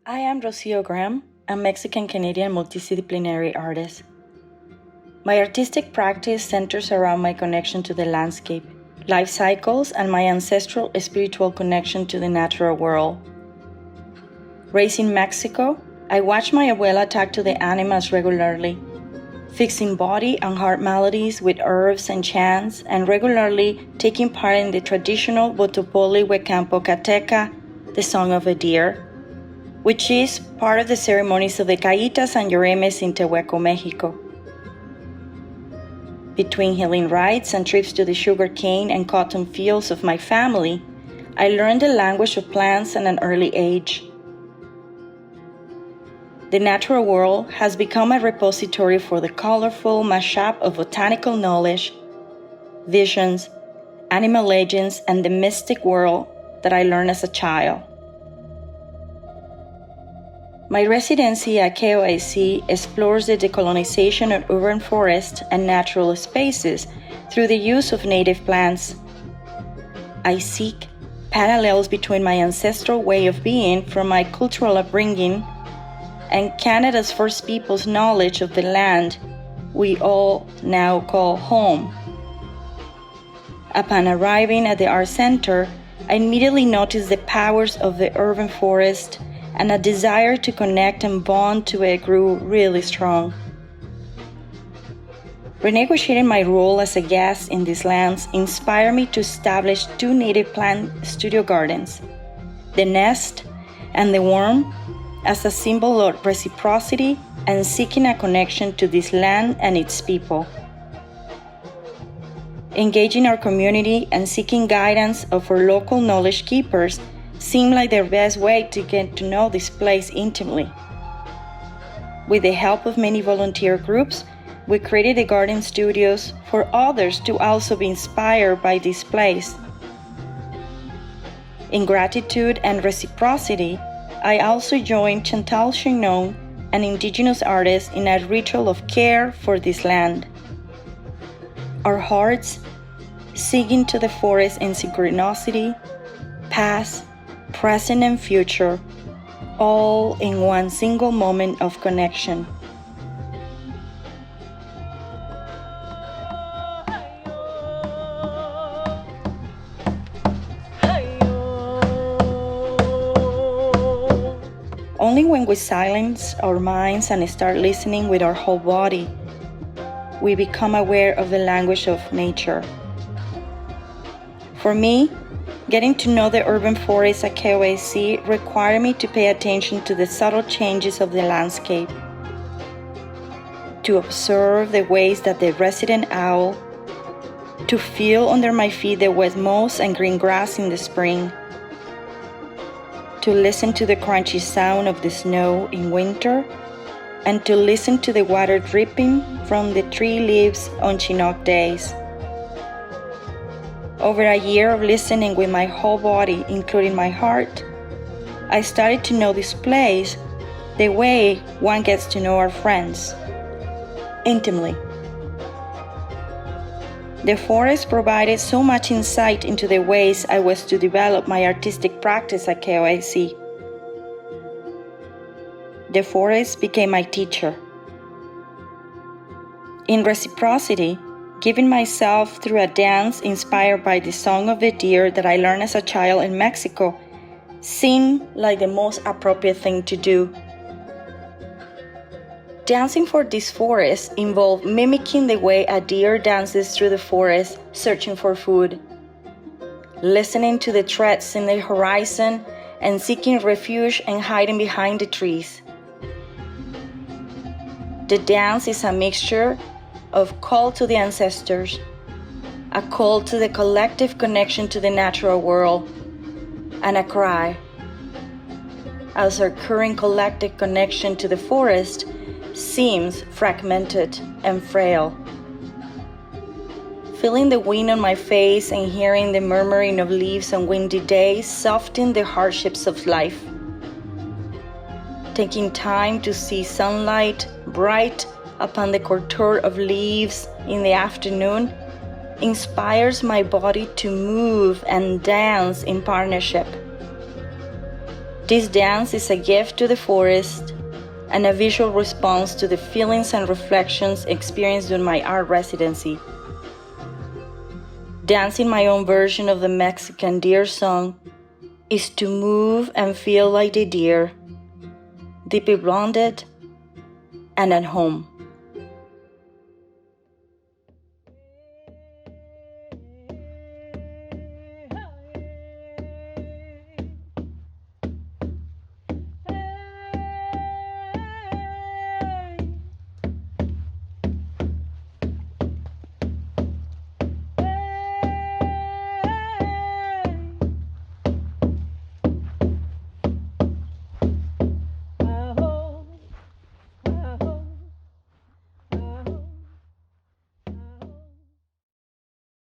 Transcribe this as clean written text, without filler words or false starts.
I am Roció Graham, a Mexican-Canadian multidisciplinary artist. My artistic practice centers around my connection to the landscape, life cycles, and my ancestral spiritual connection to the natural world. Raised in Mexico, I watched my abuela talk to the animals regularly, fixing body and heart melodies with herbs and chants, and regularly taking part in the traditional Botopoli Huecampo Cateca, the Song of a Deer, which is part of the ceremonies of the Cayitas and Lloremes in Tehueco, Mexico. Between healing rites and trips to the sugarcane and cotton fields of my family, I learned the language of plants at an early age. The natural world has become a repository for the colorful mashup of botanical knowledge, visions, animal legends, and the mystic world that I learned as a child. My residency at KOAC explores the decolonization of urban forests and natural spaces through the use of native plants. I seek parallels between my ancestral way of being from my cultural upbringing and Canada's First Peoples' knowledge of the land we all now call home. Upon arriving at the Art Centre, I immediately noticed the powers of the urban forest, and a desire to connect and bond to it grew really strong. Renegotiating my role as a guest in these lands inspired me to establish 2 native plant studio gardens, the Nest and the Worm, as a symbol of reciprocity and seeking a connection to this land and its people. Engaging our community and seeking guidance of our local knowledge keepers seemed like the best way to get to know this place intimately. With the help of many volunteer groups, we created the garden studios for others to also be inspired by this place. In gratitude and reciprocity, I also joined Chantal Chignon, an Indigenous artist, in a ritual of care for this land. Our hearts singing to the forest in synchronicity, past, present, and future, all in one single moment of connection. Only when we silence our minds and start listening with our whole body, we become aware of the language of nature. For me, getting to know the urban forest at KOAC required me to pay attention to the subtle changes of the landscape, to observe the ways that the resident owl, to feel under my feet the wet moss and green grass in the spring, to listen to the crunchy sound of the snow in winter, and to listen to the water dripping from the tree leaves on Chinook days. Over a year of listening with my whole body, including my heart, I started to know this place the way one gets to know our friends, intimately. The forest provided so much insight into the ways I was to develop my artistic practice at KOAC. The forest became my teacher. In reciprocity, giving myself through a dance inspired by the Song of the Deer that I learned as a child in Mexico seemed like the most appropriate thing to do. Dancing for this forest involved mimicking the way a deer dances through the forest searching for food, listening to the threats in the horizon and seeking refuge and hiding behind the trees. The dance is a mixture of call to the ancestors, a call to the collective connection to the natural world, and a cry, as our current collective connection to the forest seems fragmented and frail. Feeling the wind on my face and hearing the murmuring of leaves on windy days soften the hardships of life. Taking time to see sunlight bright upon the contour of leaves in the afternoon inspires my body to move and dance in partnership. This dance is a gift to the forest and a visual response to the feelings and reflections experienced during my art residency. Dancing my own version of the Mexican deer song is to move and feel like the deer, deeply blonded and at home.